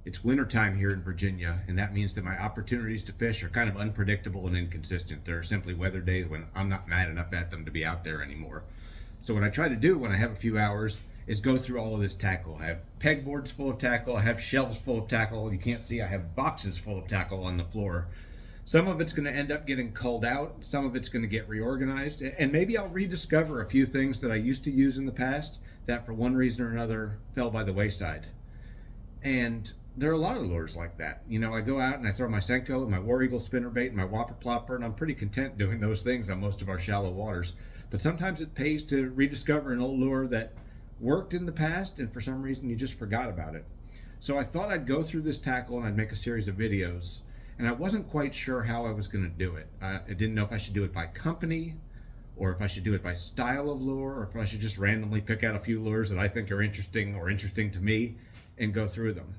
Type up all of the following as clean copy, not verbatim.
It's wintertime here in Virginia, and that means that my opportunities to fish are kind of unpredictable and inconsistent. There are simply weather days when I'm not mad enough at them to be out there anymore. So what I try to do when I have a few hours is go through all of this tackle. I have pegboards full of tackle, I have shelves full of tackle. You can't see, I have boxes full of tackle on the floor. Some of it's going to end up getting culled out, some of it's going to get reorganized, and maybe I'll rediscover a few things that I used to use in the past that for one reason or another fell by the wayside. And there are a lot of lures like that. You know, I go out and I throw my Senko and my War Eagle spinnerbait and my Whopper Plopper, and I'm pretty content doing those things on most of our shallow waters. But sometimes it pays to rediscover an old lure that worked in the past and for some reason you just forgot about it. So I thought I'd go through this tackle and I'd make a series of videos, and I wasn't quite sure how I was going to do it. I didn't know if I should do it by company, or if I should do it by style of lure, or if I should just randomly pick out a few lures that I think are interesting or interesting to me and go through them.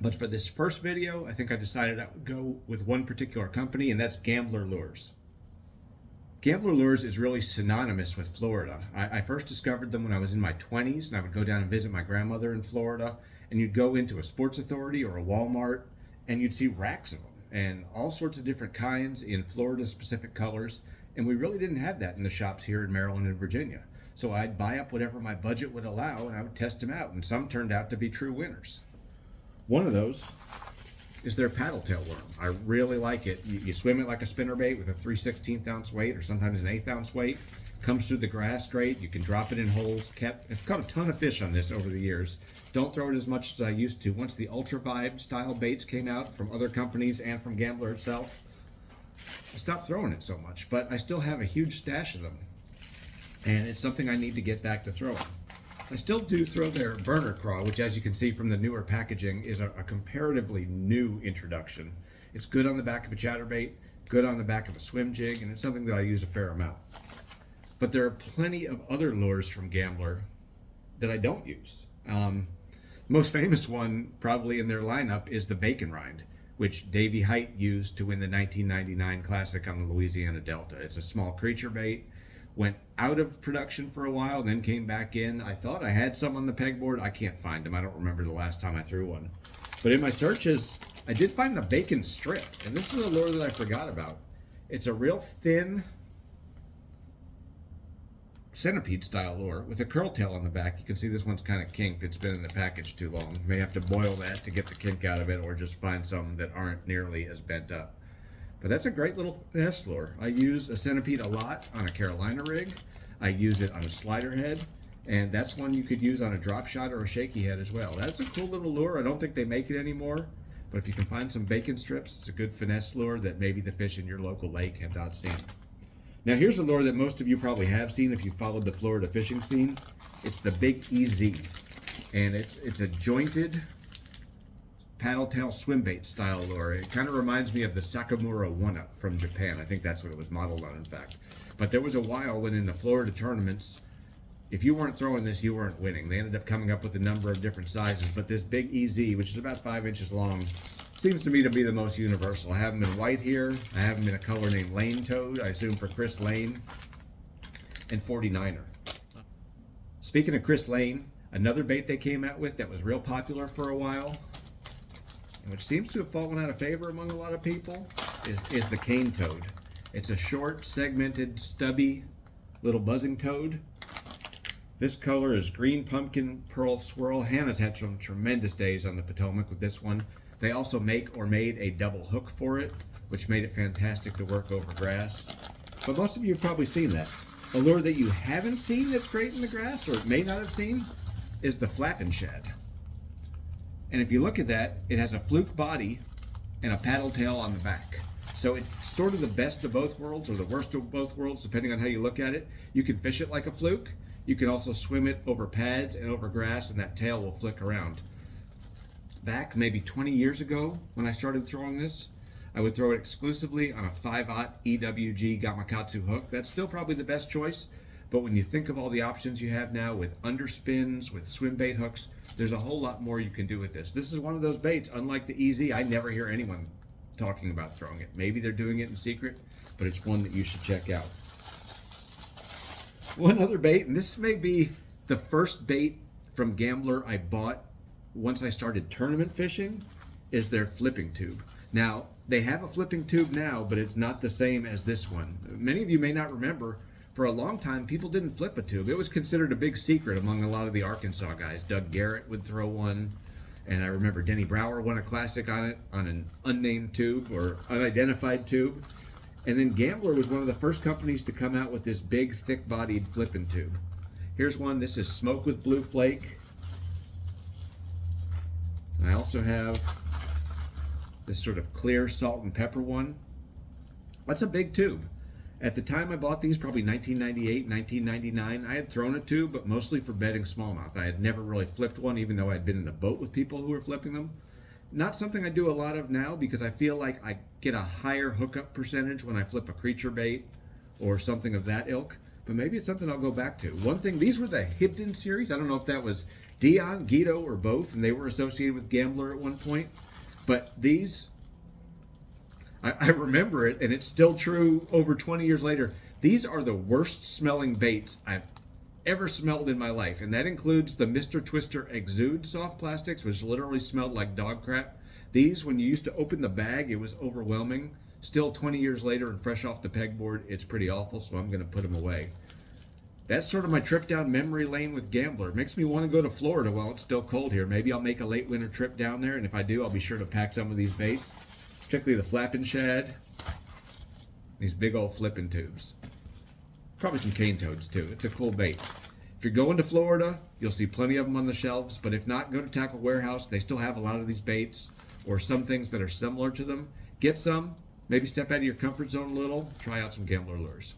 But for this first video, I think I decided I would go with one particular company, and that's Gambler Lures. Gambler Lures is really synonymous with Florida. I first discovered them when I was in my 20s, and I would go down and visit my grandmother in Florida, and you'd go into a Sports Authority or a Walmart, and you'd see racks of them, and all sorts of different kinds in Florida-specific colors, and we really didn't have that in the shops here in Maryland and Virginia. So I'd buy up whatever my budget would allow, and I would test them out, and some turned out to be true winners. One of those is their paddle tail worm. I really like it. You swim it like a spinnerbait with a 3/16 ounce weight or sometimes an 1/8 ounce weight. Comes through the grass straight. You can drop it in holes. I've caught a ton of fish on this over the years. Don't throw it as much as I used to. Once the Ultra Vibe style baits came out from other companies and from Gambler itself, I stopped throwing it so much, but I still have a huge stash of them. And it's something I need to get back to throwing. I still do throw their burner craw, which as you can see from the newer packaging is a comparatively new introduction. It's good on the back of a chatterbait, good on the back of a swim jig, and it's something that I use a fair amount. But there are plenty of other lures from Gambler that I don't use. The most famous one probably in their lineup is the Bacon Rind, which Davey Height used to win the 1999 Classic on the Louisiana Delta. It's a small creature bait. Went out of production for a while, then came back in. I thought I had some on the pegboard. I can't find them. I don't remember the last time I threw one. But in my searches, I did find the bacon strip, and this is a lure that I forgot about. It's a real thin centipede style lure with a curl tail on the back. You can see this one's kind of kinked. It's been in the package too long. May have to boil that to get the kink out of it, or just find some that aren't nearly as bent up. But that's a great little finesse lure. I use a centipede a lot on a Carolina rig. I use it on a slider head, and that's one you could use on a drop shot or a shaky head as well. That's a cool little lure. I don't think they make it anymore, but if you can find some bacon strips, it's a good finesse lure that maybe the fish in your local lake have not seen. Now here's a lure that most of you probably have seen if you followed the Florida fishing scene. It's the Big EZ, and it's a jointed paddle tail swim bait style lure. It kind of reminds me of the Sakamura 1-Up from Japan. I think that's what it was modeled on, in fact. But there was a while when in the Florida tournaments, if you weren't throwing this, you weren't winning. They ended up coming up with a number of different sizes, but this Big EZ, which is about 5 inches long, seems to me to be the most universal. I have them in white here. I have them in a color named Lane Toad, I assume for Chris Lane, and 49er. Speaking of Chris Lane, another bait they came out with that was real popular for a while, which seems to have fallen out of favor among a lot of people, is the cane toad. It's a short, segmented, stubby little buzzing toad. This color is green pumpkin pearl swirl. Hannah's had some tremendous days on the Potomac with this one. They also make or made a double hook for it, which made it fantastic to work over grass. But most of you have probably seen that. A lure that you haven't seen that's great in the grass, or may not have seen, is the Flapp'n shad. And if you look at that, it has a fluke body and a paddle tail on the back. So it's sort of the best of both worlds, or the worst of both worlds, depending on how you look at it. You can fish it like a fluke. You can also swim it over pads and over grass, and that tail will flick around. Back maybe 20 years ago, when I started throwing this, I would throw it exclusively on a 5/0 EWG Gamakatsu hook. That's still probably the best choice, but when you think of all the options you have now with underspins, with swim bait hooks, there's a whole lot more you can do with this. This is one of those baits, unlike the EZ, I never hear anyone talking about throwing it. Maybe they're doing it in secret, but it's one that you should check out. One other bait, and this may be the first bait from Gambler I bought once I started tournament fishing, is their flipping tube. Now, they have a flipping tube now, but it's not the same as this one. Many of you may not remember, for a long time, people didn't flip a tube. It was considered a big secret among a lot of the Arkansas guys. Doug Garrett would throw one, and I remember Denny Brower won a classic on it, on an unnamed tube or unidentified tube. And then Gambler was one of the first companies to come out with this big, thick-bodied flipping tube. Here's one. This is Smoke with Blue Flake. I also have this sort of clear salt and pepper one. That's a big tube. At the time I bought these, probably 1998, 1999, I had thrown a tube, but mostly for bedding smallmouth. I had never really flipped one, even though I'd been in the boat with people who were flipping them. Not something I do a lot of now, because I feel like I get a higher hookup percentage when I flip a creature bait or something of that ilk. But maybe it's something I'll go back to. One thing, these were the Hibden series. I don't know if that was Dion, Guido, or both, and they were associated with Gambler at one point. But these, I remember it, and it's still true over 20 years later. These are the worst smelling baits I've ever smelled in my life, and that includes the Mr. Twister Exude soft plastics, which literally smelled like dog crap. These, when you used to open the bag, it was overwhelming. Still 20 years later and fresh off the pegboard, it's pretty awful, so I'm going to put them away. That's sort of my trip down memory lane with Gambler. It makes me want to go to Florida while it's still cold here. Maybe I'll make a late winter trip down there, and if I do, I'll be sure to pack some of these baits, particularly the Flapp'n Shad, these big old flipping tubes. Probably some cane toads too. It's a cool bait. If you're going to Florida, you'll see plenty of them on the shelves, but if not, go to Tackle Warehouse. They still have a lot of these baits or some things that are similar to them. Get some, maybe step out of your comfort zone a little, try out some Gambler lures.